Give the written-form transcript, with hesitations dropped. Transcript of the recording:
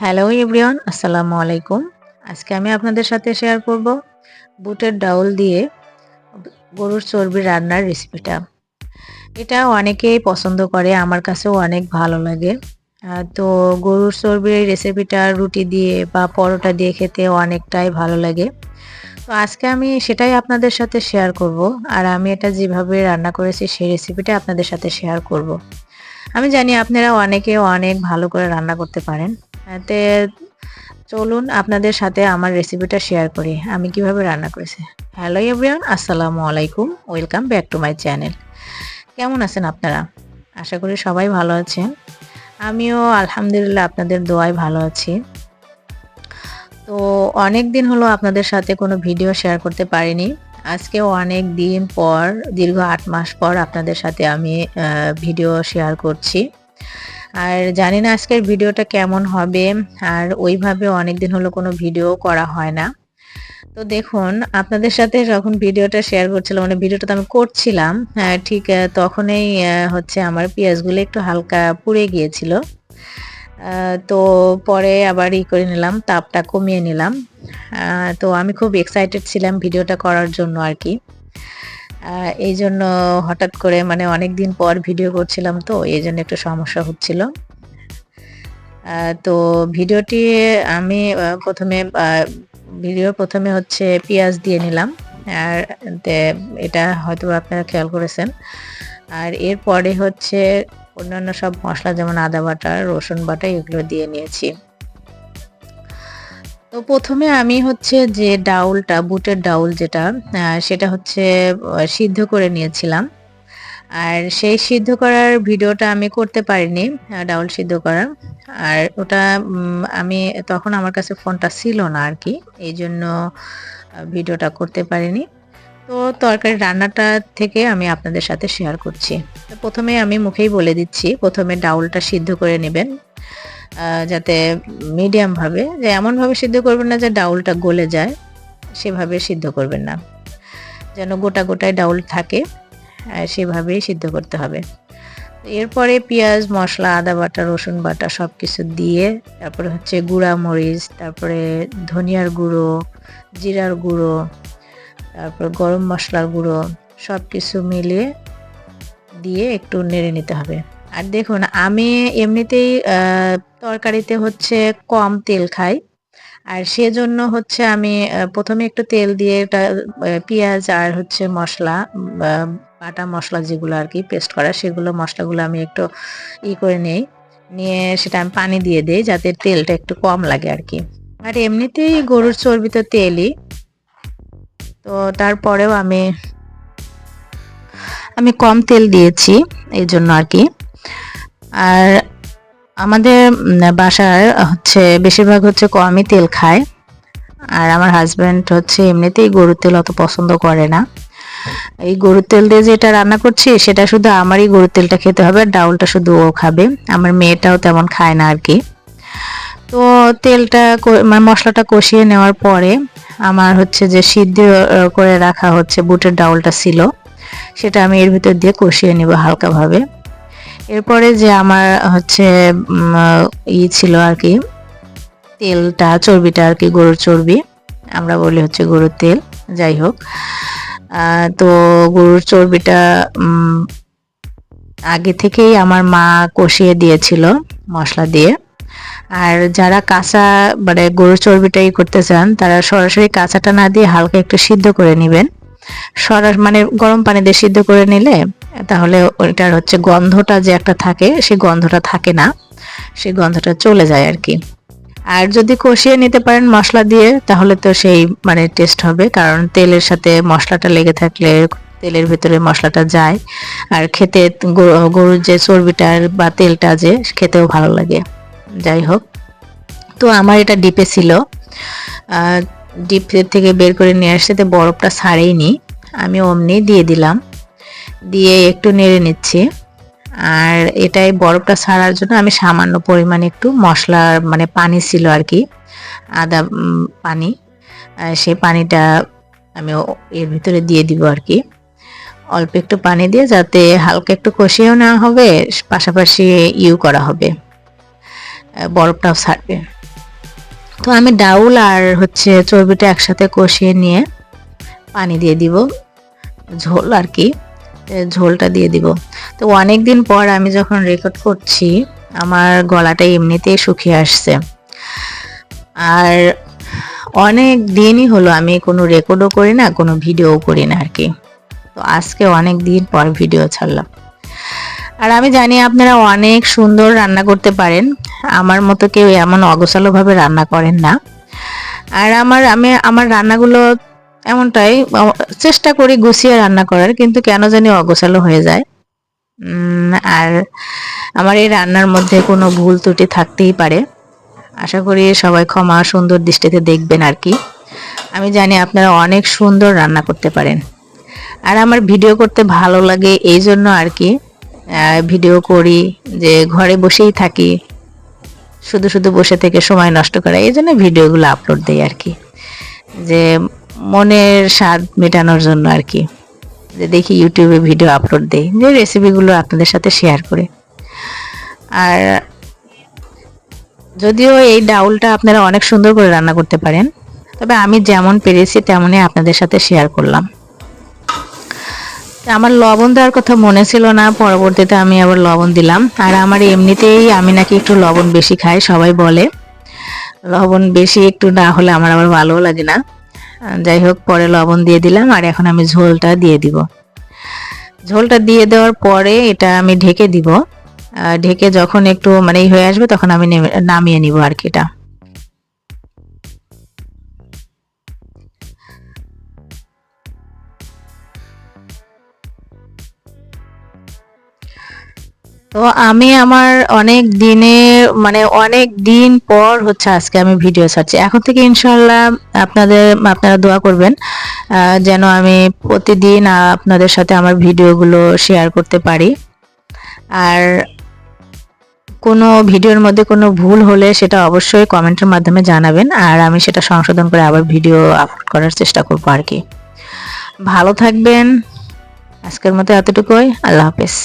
Hello everyone, আসসালামু আলাইকুম। আজকে আমি আপনাদের সাথে শেয়ার করব বুটের ডাউল দিয়ে গরুর চর্বি রান্নার রেসিপিটা। এটা অনেকেই পছন্দ করে, আমার কাছেও অনেক ভালো লাগে। তো গরুর চর্বির এই রেসিপিটা রুটি দিয়ে বা পরোটা দিয়ে খেতে অনেকটাই ভালো লাগে। তো আজকে আমি সেটাই আপনাদের সাথে শেয়ার করব। আর আমি এটা যেভাবে রান্না করেছি সেই রেসিপিটা আপনাদের সাথে শেয়ার করব। আমি জানি আপনারা অনেকে অনেক ভালো করে রান্না করতে পারেন। তে চলুন আপনাদের সাথে আমার রেসিপিটা শেয়ার করি আমি কিভাবে রান্না করেছি। হ্যালো এভরিওয়ান, আসসালামু আলাইকুম। Welcome back to my channel. কেমন আছেন আপনারা? আশা করি সবাই ভালো আছেন। আমিও আলহামদুলিল্লাহ আপনাদের দোয়ায় ভালো আছি। তো অনেক দিন হলো আপনাদের সাথে কোনো ভিডিও শেয়ার করতে পারিনি। আজকে অনেক দিন পর, দীর্ঘ ৮ মাস পর আপনাদের সাথে আমি ভিডিও শেয়ার করছি। আর জানি না আজকের ভিডিওটা কেমন হবে। আর ওইভাবে অনেকদিন হলো কোনো ভিডিও করা হয় না। তো দেখুন, আপনাদের সাথে যখন ভিডিওটা শেয়ার করছিলাম, মানে ভিডিওটা তো আমি করছিলাম, ঠিক তখনই হচ্ছে আমার পেঁয়াজগুলো একটু হালকা পুড়ে গিয়েছিল। তো পরে আবার করে নিলাম, তাপটা কমিয়ে নিলাম। তো আমি খুব এক্সাইটেড ছিলাম ভিডিওটা করার জন্য আরকি। এইজন্য হঠাৎ করে, মানে অনেকদিন পর ভিডিও করছিলাম, তো এইজন্য একটু সমস্যা হচ্ছিল। তো ভিডিওটি আমি ভিডিওর ১ম এ হচ্ছে পেঁয়াজ দিয়ে নিলাম। আর তে এটা হয়তোবা আপনারা খেয়াল করেছেন। আর এরপরে হচ্ছে অন্যান্য সব মসলা, যেমন আদা বাটা, রসুন বাটা, এগুলো দিয়ে নিয়েছি। তো ১ম এ আমি হচ্ছে যে ডাউলটা, বুটের ডাউল যেটা, সেটা হচ্ছে সিদ্ধ করে নিয়েছিলাম। আর সেই সিদ্ধ করার ভিডিওটা আমি করতে পারিনি, ডাউল সিদ্ধ করা। আর ওটা আমি তখন আমার কাছে ফোনটা ছিল না আরকি। এইজন্য ভিডিওটা করতে পারিনি। তো তরকারি রান্নাটা থেকে আমি আপনাদের সাথে শেয়ার করছি। তো ১ম এ আমি মুখেই বলে দিচ্ছি, ১ম এ ডাউলটা সিদ্ধ করে নিবেন। যাতে মিডিয়াম ভাবে, যে এমনভাবে সিদ্ধ করবেন না যে ডাউলটা গলে যায়, সেভাবে সিদ্ধ করবেন না। যেন গোটা গোটায় ডাউল থাকে, সেভাবেই সিদ্ধ করতে হবে। এরপরে পেঁয়াজ, মসলা, আদা বাটা, রসুন বাটা সবকিছু দিয়ে, তারপরে হচ্ছে গুঁড়া মরিচ, তারপরে ধনিয়ার গুঁড়ো, জিরার গুঁড়ো, তারপর গরম মশলার গুঁড়ো, সবকিছু মিলিয়ে দিয়ে একটু নেড়ে নিতে হবে। আর দেখুন, আমি এমনিতেই তরকারিতে হচ্ছে কম তেল খাই। আর সেজন্য হচ্ছে আমি ১ম এ একটু তেল দিয়ে এটা পেঁয়াজ আর হচ্ছে মসলা, বা বাটা মসলা যেগুলো আরকি পেস্ট করা, সেগুলো মসলাগুলো আমি একটু করে নেই। নিয়ে সেটা আমি পানি দিয়ে দেই যাতে তেলটা একটু কম লাগে আরকি। আর এমনিতেই গরুর চর্বি তো তেলই। তো তারপরেও আমি কম তেল দিয়েছি এইজন্য আরকি। আর আমাদের বাসার হচ্ছে বেশিরভাগ হচ্ছে কমই তেল খায়। আর আমার হাজব্যান্ড হচ্ছে এমনিতেই গরুর তেল অত পছন্দ করে না। এই গরুর তেল দিয়ে যেটা রান্না করছি সেটা শুধু আমারই গরুর তেলটা খেতে হবে, আর ডাউলটা শুধু ও খাবে। আমার মেয়েটাও তেমন খায় না আরকি। তো তেলটা মানে মশলাটা কষিয়ে নেওয়ার পরে আমার হচ্ছে যে সিদ্ধ করে রাখা হচ্ছে বুটের ডাউলটা ছিল, সেটা আমি এর ভিতর দিয়ে কষিয়ে নিব হালকাভাবে। এরপরে যে আমার হচ্ছে ছিল আরকি, তেলটা, চর্বিটা আরকি, গরুর চর্বি, আমরা বলি হচ্ছে গরুর তেল, যাই হোক। তো গরুর চর্বিটা আগে থেকেই আমার মা কষিয়ে দিয়েছিল মশলা দিয়ে। আর যারা কাঁচা, মানে গরুর চর্বিটাই করতে চান, তারা সরাসরি কাঁচাটা না দিয়ে হালকা একটু সিদ্ধ করে নেবেন। মানে গরম পানি দিয়ে সিদ্ধ করে নিলে তাহলে ওইটার হচ্ছে গন্ধটা যে একটা থাকে, সেই গন্ধটা থাকে না, সেই গন্ধটা চলে যায় আরকি। আর যদি কষিয়ে নিতে পারেন মশলা দিয়ে, তাহলে তো সেই মানে টেস্ট হবে, কারণ তেলের সাথে মশলাটা লেগে থাকলে তেলের ভিতরে মশলাটা যায়। আর খেতে গরুর যে চর্বিটা বা তেলটা, যে খেতেও ভালো লাগে। যাই হোক, তো আমার এটা ডিপে ছিল, ডিপ থেকে বের করে নিয়ে আসতে বরফটা ছাড়েইনি, আমি অমনি দিয়ে দিলাম, দিয়ে একটু নেড়ে নিচ্ছি। আর এটাই বরফটা ছাড়ার জন্য আমি সামান্য পরিমাণে একটু মশলার মানে পানি ছিল আর কি, আদা পানি, সেই পানিটা আমি এর ভিতরে দিয়ে দিব আর কি। অল্প একটু পানি দিয়ে, যাতে হালকা একটু কষিয়েও নেওয়া হবে, পাশাপাশি করা হবে, বরফটাও ছাড়বে। তো আমি ডাউল আর হচ্ছে চর্বিটা একসাথে কষিয়ে নিয়ে পানি দিয়ে দিব, ঝোল আর কি, ঝোলটা দিয়ে দিব। তো অনেক দিন পর আমি যখন রেকর্ড করছি আমার গলাটা এমনিতেই শুকিয়ে আসছে, আর অনেক দিনই হলো আমি কোনো রেকর্ডও করি না, কোনো ভিডিও করি না আর কি। তো আজকে অনেক দিন পর ভিডিও ছাড়লাম। আর আমি জানি আপনারা অনেক সুন্দর রান্না করতে পারেন, আমার মতো কেউ এমন অগোছালোভাবে রান্না করেন না। আর আমার রান্নাগুলো এমনটাই, চেষ্টা করি গুছিয়ে রান্না করার, কিন্তু কেন জানি অগোছালো হয়ে যায়। আর আমার এই রান্নার মধ্যে কোনো ভুল ত্রুটি থাকতেই পারে, আশা করি সবাই ক্ষমা সুন্দর দৃষ্টিতে দেখবেন আর কি। আমি জানি আপনারা অনেক সুন্দর রান্না করতে পারেন, আর আমার ভিডিও করতে ভালো লাগে এই জন্য আর কি ভিডিও করি, যে ঘরে বসেই থাকি, শুধু শুধু বসে থেকে সময় নষ্ট করা, এই জন্য ভিডিওগুলো আপলোড দেই আর কি, যে মনের স্বাদ মেটানোর জন্য আর কি, যে দেখি ইউটিউবে ভিডিও আপলোড দেই, যে রেসিপিগুলো আপনাদের সাথে শেয়ার করে। আর যদিও এই ডাউলটা আপনারা অনেক সুন্দর করে রান্না করতে পারেন, তবে আমি যেমন পেরেছি তেমনই আপনাদের সাথে শেয়ার করলাম। আমার লবণ দেওয়ার কথা মনে ছিল না, পরবর্তীতে আমি আবার লবণ দিলাম। আর আমার এমনিতেই আমি নাকি একটু লবণ বেশি খাই, সবাই বলে লবণ বেশি একটু না হলে আমার আবার ভালোও লাগে না। যাই হোক, পরে লবণ দিয়ে দিলাম, আর এখন আমি ঝোলটা দিয়ে দিব। ঝোলটা দিয়ে দেওয়ার পরে এটা আমি ঢেকে দিব, ঢেকে যখন একটু মানে হয়ে আসবে তখন আমি নামিয়ে নিব আর কি এটা। তো আমি আমার অনেক দিনে মানে অনেক দিন পর হচ্ছে আজকে আমি ভিডিও ছাড়ছি। এখন থেকে ইনশাল্লাহ আপনারা দোয়া করবেন যেন আমি প্রতিদিন আপনাদের সাথে আমার ভিডিওগুলো শেয়ার করতে পারি। আর কোনো ভিডিওর মধ্যে কোনো ভুল হলে সেটা অবশ্যই কমেন্টের মাধ্যমে জানাবেন, আর আমি সেটা সংশোধন করে আবার ভিডিও আপলোড করার চেষ্টা করবো আর কি। ভালো থাকবেন, আজকের মতো এতটুকুই। আল্লাহ হাফেজ।